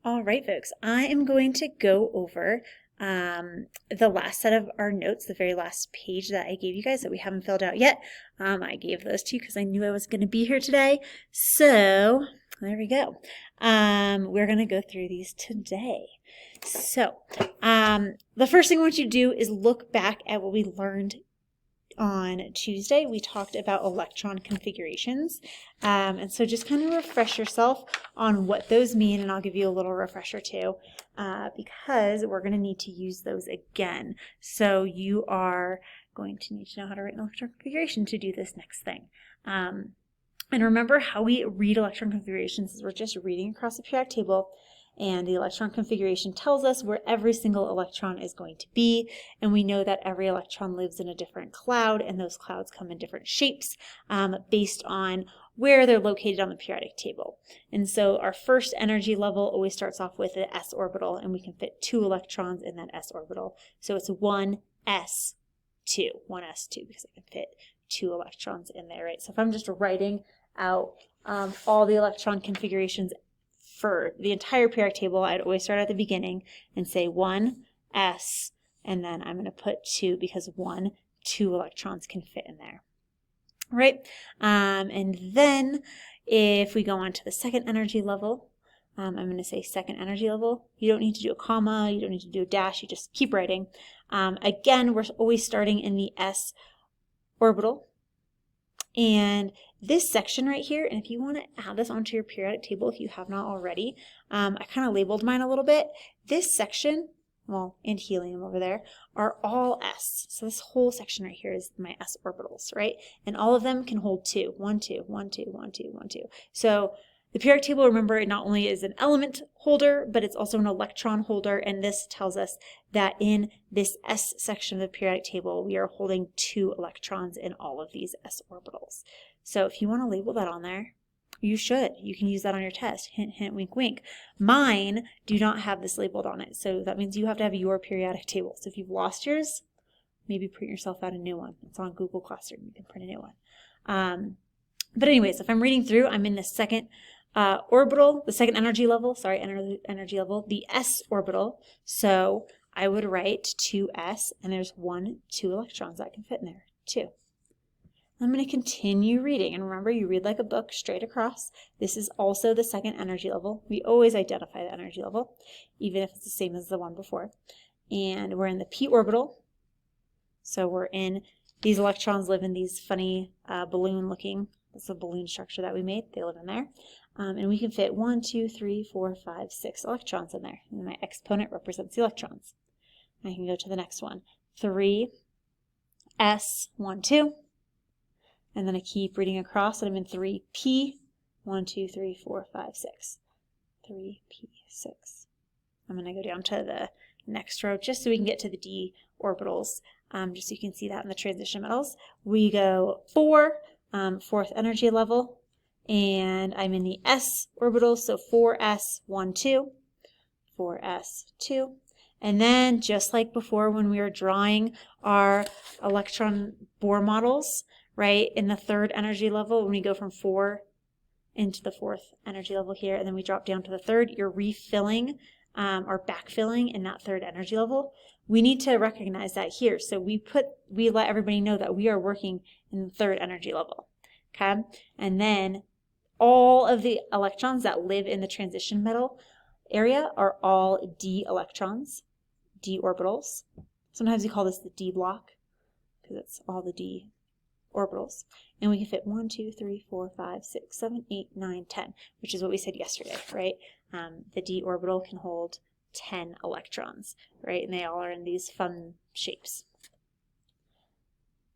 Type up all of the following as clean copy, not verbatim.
All right, folks, I am going to go over the last set of our notes, the very last page that I gave you guys that we haven't filled out yet. I gave those to you because I knew I was going to be here today. So there we go. We're going to go through these today. So the first thing I want you to do is look back at what we learned on Tuesday. We talked about electron configurations. And so just kind of refresh yourself on what those mean, and I'll give you a little refresher too, because we're going to need to use those again. So you are going to need to know how to write an electron configuration to do this next thing. And remember how we read electron configurations is we're just reading across the periodic table, and the electron configuration tells us where every single electron is going to be, and we know that every electron lives in a different cloud, and those clouds come in different shapes based on where they're located on the periodic table. And so our first energy level always starts off with an s orbital, and we can fit 2 electrons in that s orbital. So it's 1s2, because I can fit 2 electrons in there, right? So if I'm just writing out all the electron configurations for the entire periodic table, I'd always start at the beginning and say 1s, and then I'm going to put 2 because 2 electrons can fit in there, right? And then if we go on to the second energy level, I'm going to say second energy level. You don't need to do a comma, you don't need to do a dash, you just keep writing. Again, we're always starting in the s orbital. And this section right here, and if you want to add this onto your periodic table if you have not already, I kind of labeled mine a little bit. This section, well, and helium over there, are all s. So this whole section right here is my s orbitals, right? And all of them can hold 2. 1, 2, 1, 2, 1, 2, 1, 2. So the periodic table, remember, it not only is an element holder, but it's also an electron holder, and this tells us that in this s section of the periodic table, we are holding 2 electrons in all of these s orbitals. So if you want to label that on there, you should. You can use that on your test. Hint, hint, wink, wink. Mine do not have this labeled on it, so that means you have to have your periodic table. So if you've lost yours, maybe print yourself out a new one. It's on Google Classroom. You can print a new one. But anyways, if I'm reading through, I'm in the second orbital, the second energy level, energy level, the s orbital. So I would write 2s, and there's 2 electrons that can fit in there, 2. I'm going to continue reading, and remember, you read like a book straight across. This is also the second energy level. We always identify the energy level, even if it's the same as the one before. And we're in the p orbital. So we're in, these electrons live in these funny balloon looking, that's a balloon structure that we made. They live in there. And we can fit 1, 2, 3, 4, 5, 6 electrons in there. And my exponent represents the electrons. I can go to the next one. 3s, 1, 2. And then I keep reading across, and I'm in 3p. 1, 2, 3, 4, 5, 6. 3p6. I'm going to go down to the next row just so we can get to the d orbitals, just so you can see that in the transition metals. We go 4, fourth energy level, and I'm in the s orbital, so 4s, 1, 2. 4s, 2. And then, just like before when we were drawing our electron Bohr models, right, in the third energy level, when we go from 4 into the fourth energy level here, and then we drop down to the third, you're refilling or backfilling in that third energy level. We need to recognize that here. So we let everybody know that we are working in the third energy level, okay? And then all of the electrons that live in the transition metal area are all d electrons, d orbitals. Sometimes we call this the d block because it's all the d orbitals. And we can fit 1, 2, 3, 4, 5, 6, 7, 8, 9, 10, which is what we said yesterday, right? The d orbital can hold 10 electrons, right? And they all are in these fun shapes.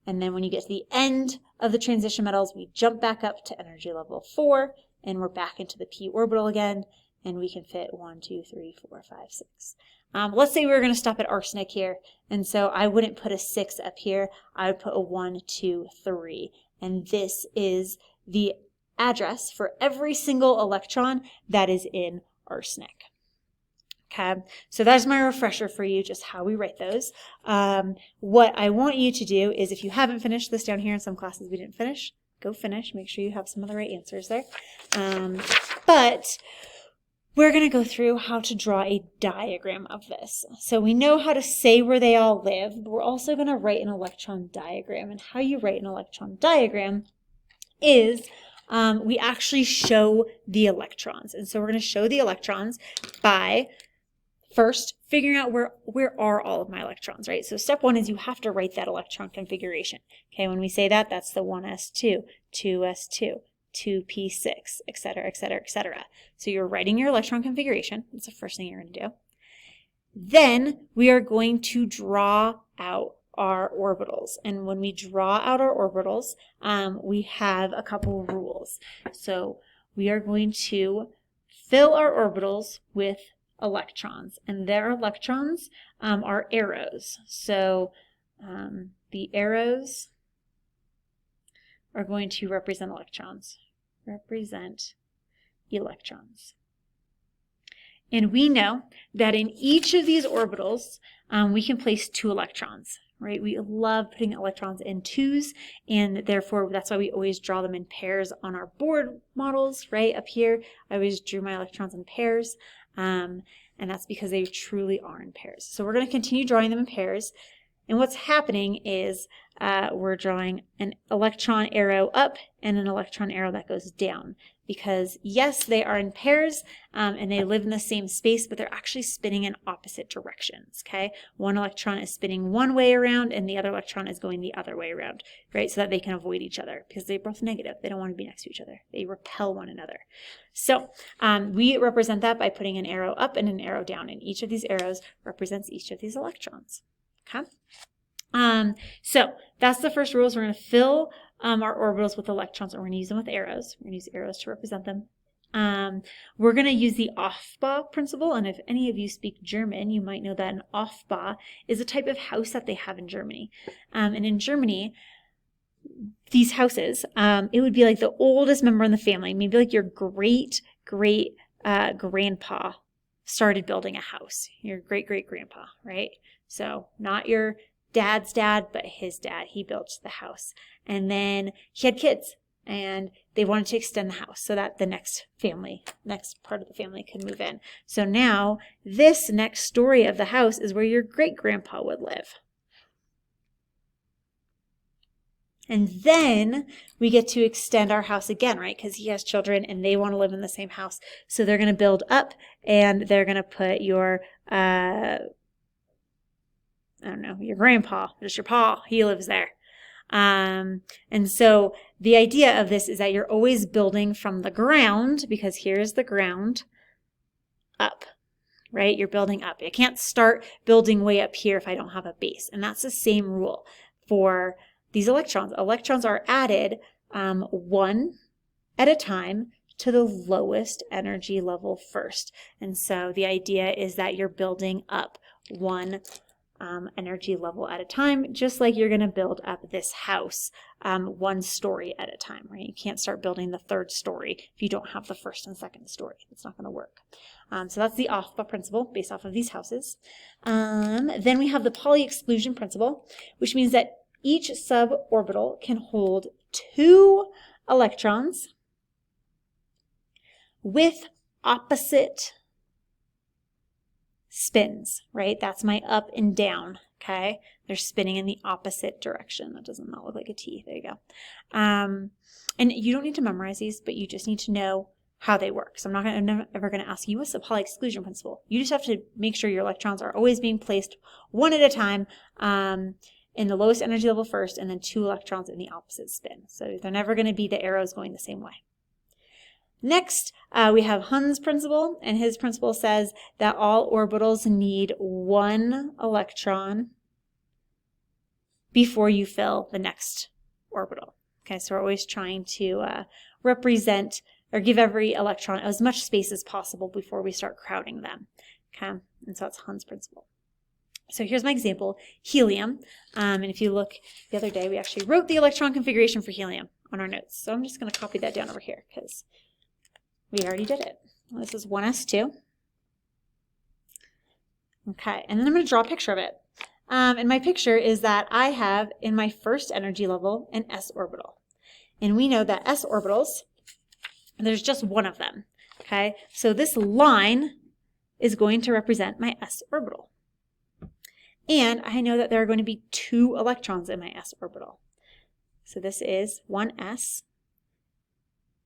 And then when you get to the end of the transition metals, we jump back up to energy level 4, and we're back into the p orbital again, and we can fit 1, 2, 3, 4, 5, 6. Let's say we were going to stop at arsenic here, and so I wouldn't put a 6 up here. I would put a 1, 2, 3, and this is the address for every single electron that is in arsenic. Okay, so that's my refresher for you, just how we write those. What I want you to do is, if you haven't finished this down here, in some classes we didn't finish, go finish. Make sure you have some of the right answers there. But we're going to go through how to draw a diagram of this. So we know how to say where they all live, but we're also going to write an electron diagram. And how you write an electron diagram is we actually show the electrons. And so we're going to show the electrons by first figuring out where are all of my electrons, right? So step one is you have to write that electron configuration. Okay, when we say that, that's the 1s2, 2s2, 2p6, et cetera, et cetera, et cetera. So you're writing your electron configuration. That's the first thing you're going to do. Then we are going to draw out our orbitals. And when we draw out our orbitals, we have a couple of rules. So we are going to fill our orbitals with electrons, and their electrons are arrows. So the arrows are going to represent electrons. And we know that in each of these orbitals, we can place 2 electrons, right? We love putting electrons in 2s, and therefore that's why we always draw them in pairs on our board models, right? Up here, I always drew my electrons in pairs, and that's because they truly are in pairs. So we're going to continue drawing them in pairs, and what's happening is we're drawing an electron arrow up and an electron arrow that goes down. Because yes, they are in pairs and they live in the same space, but they're actually spinning in opposite directions, okay? One electron is spinning one way around and the other electron is going the other way around, right? So that they can avoid each other because they're both negative. They don't want to be next to each other. They repel one another. So we represent that by putting an arrow up and an arrow down, and each of these arrows represents each of these electrons, okay? So that's the first rule, is we're going to fill our orbitals with electrons, and we're going to use them with arrows. We're going to use arrows to represent them. We're going to use the Aufbau principle, and if any of you speak German, you might know that an Aufbau is a type of house that they have in Germany. And in Germany, these houses, it would be like the oldest member in the family, maybe like your great-great-grandpa started building a house, your great-great-grandpa, right? So not your dad's dad, but his dad, he built the house. And then he had kids, and they wanted to extend the house so that the next part of the family could move in. So now this next story of the house is where your great-grandpa would live. And then we get to extend our house again, right? Because he has children and they want to live in the same house. So they're going to build up, and they're going to put your, I don't know, your grandpa, just your pa, he lives there. And so the idea of this is that you're always building from the ground, because here's the ground, up, right? You're building up. I can't start building way up here if I don't have a base. And that's the same rule for these electrons. Electrons are added one at a time to the lowest energy level first. And so the idea is that you're building up one energy level at a time, just like you're going to build up this house one story at a time, right? You can't start building the third story if you don't have the first and second story. It's not going to work. So that's the Aufbau principle based off of these houses. Then we have the Pauli exclusion principle, which means that each suborbital can hold 2 electrons with opposite spins, right? That's my up and down, okay? They're spinning in the opposite direction. That does not look like a T. There you go. And you don't need to memorize these, but you just need to know how they work. So I'm not ever going to ask you what's the Pauli exclusion principle. You just have to make sure your electrons are always being placed one at a time in the lowest energy level first, and then 2 electrons in the opposite spin. So they're never going to be the arrows going the same way. Next, we have Hund's principle, and his principle says that all orbitals need 1 electron before you fill the next orbital. Okay, so we're always trying to represent or give every electron as much space as possible before we start crowding them. Okay, and so that's Hund's principle. So here's my example, helium. And if you look the other day, we actually wrote the electron configuration for helium on our notes. So I'm just going to copy that down over here because we already did it. This is 1s2. Okay, and then I'm going to draw a picture of it. And my picture is that I have in my first energy level an s orbital. And we know that s orbitals, there's just one of them. Okay, so this line is going to represent my s orbital. And I know that there are going to be 2 electrons in my s orbital. So this is 1s.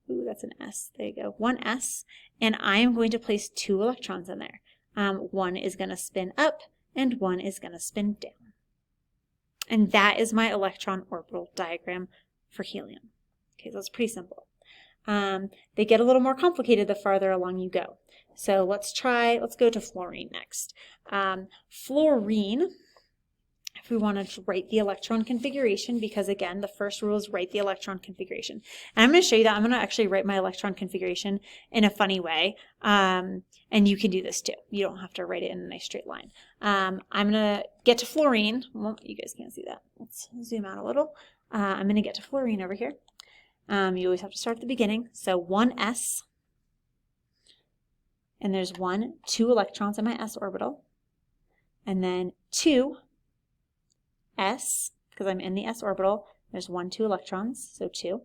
Ooh, that's an S. There you go. 1s. And I am going to place 2 electrons in there. One is going to spin up and one is going to spin down. And that is my electron orbital diagram for helium. Okay, so it's pretty simple. They get a little more complicated the farther along you go. So let's go to fluorine next. Fluorine, if we wanted to write the electron configuration, because again, the first rule is write the electron configuration. And I'm going to show you that. I'm going to actually write my electron configuration in a funny way. And you can do this too. You don't have to write it in a nice straight line. I'm going to get to fluorine. Well, you guys can't see that. Let's zoom out a little. I'm going to get to fluorine over here. You always have to start at the beginning. So 1s. And there's 2 electrons in my s orbital. And then 2 s, because I'm in the s orbital, there's 2 electrons, so 2.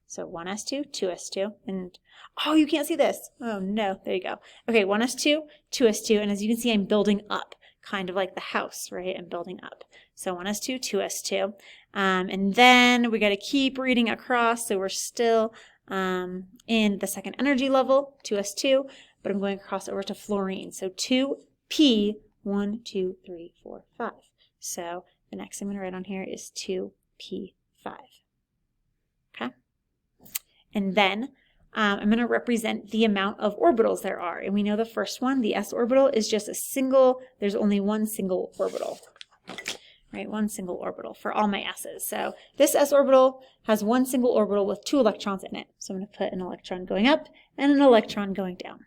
So 1s2, 2s2, and oh, you can't see this. Oh no, there you go. Okay, 1s2, 2s2, and as you can see, I'm building up, kind of like the house, right? I'm building up. So 1s2, 2s2, and then we got to keep reading across, so we're still in the second energy level, 2s2, but I'm going across over to fluorine. So 2p, 1, 2, 3, 4, 5. So the next thing I'm going to write on here is 2p5. Okay? And then I'm going to represent the amount of orbitals there are. And we know the first one, the s orbital, is just a single, there's only one single orbital. Right? One single orbital for all my s's. So this s orbital has one single orbital with 2 electrons in it. So I'm going to put an electron going up and an electron going down.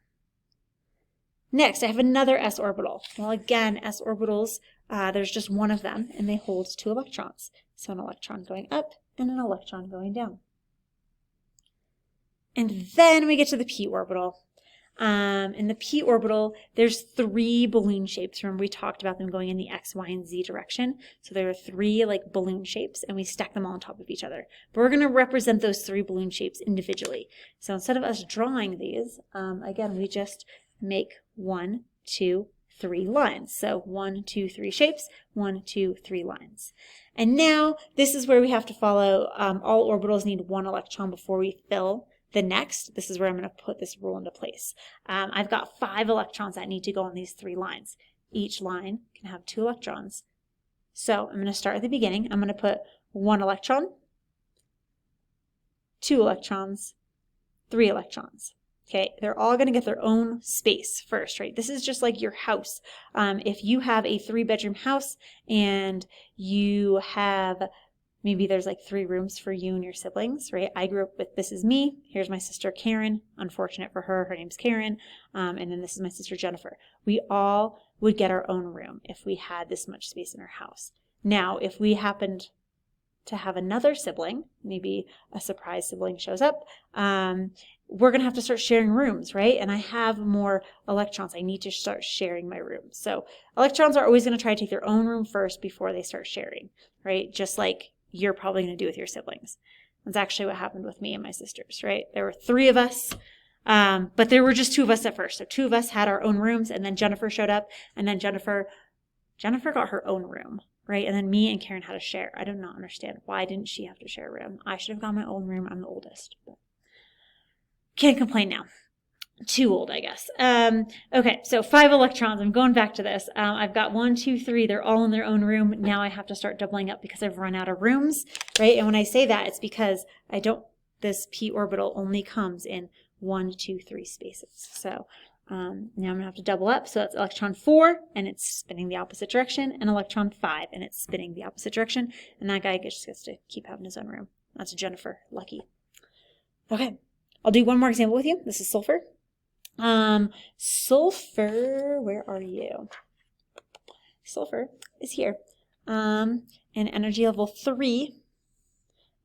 Next, I have another s orbital. Well, again, s orbitals, there's just one of them, and they hold 2 electrons. So an electron going up and an electron going down. And then we get to the p orbital. In the p orbital, there's 3 balloon shapes. Remember, we talked about them going in the x, y, and z direction. So there are 3 like balloon shapes, and we stack them all on top of each other. But we're going to represent those 3 balloon shapes individually. So instead of us drawing these, again, we just make 1, 2, 3 lines. So 1, 2, 3 shapes, 1, 2, 3 lines. And now this is where we have to follow. All orbitals need 1 electron before we fill the next. This is where I'm going to put this rule into place. I've got 5 electrons that need to go on these 3 lines. Each line can have 2 electrons. So I'm going to start at the beginning. I'm going to put 1 electron, 2 electrons, 3 electrons. Okay, they're all going to get their own space first, right? This is just like your house. If you have a 3-bedroom house and you have, maybe there's like 3 rooms for you and your siblings, right? I grew up with, this is me, here's my sister Karen, unfortunate for her, her name's Karen, and then this is my sister Jennifer. We all would get our own room if we had this much space in our house. Now, if we happened to have another sibling, maybe a surprise sibling shows up, we're going to have to start sharing rooms, right? And I have more electrons. I need to start sharing my room. So electrons are always going to try to take their own room first before they start sharing, right? Just like you're probably going to do with your siblings. That's actually what happened with me and my sisters, right? There were 3 of us, but there were just 2 of us at first. So 2 of us had our own rooms, and then Jennifer showed up, and then Jennifer got her own room, right? And then me and Karen had to share. I do not understand. Why didn't she have to share a room? I should have got my own room. I'm the oldest. But can't complain now. Too old, I guess. Okay, so 5 electrons. I'm going back to this. I've got 1, 2, 3. They're all in their own room. Now I have to start doubling up because I've run out of rooms, right? And when I say that, it's because this p orbital only comes in 1, 2, 3 spaces. So now I'm going to have to double up. So that's electron 4, and it's spinning the opposite direction, and electron 5, and it's spinning the opposite direction. And that guy just gets to keep having his own room. That's Jennifer. Lucky. Okay, I'll do one more example with you. This is sulfur. Sulfur, where are you? Sulfur is here. In energy level 3.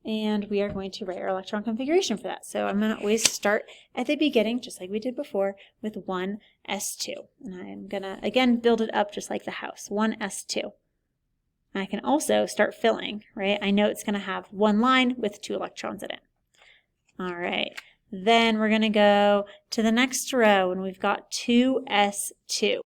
And we are going to write our electron configuration for that. So I'm going to always start at the beginning, just like we did before, with 1s2. And I'm going to, again, build it up just like the house, 1s2. And I can also start filling, right? I know it's going to have 1 line with 2 electrons in it. All right. Then we're going to go to the next row, and we've got 2s2.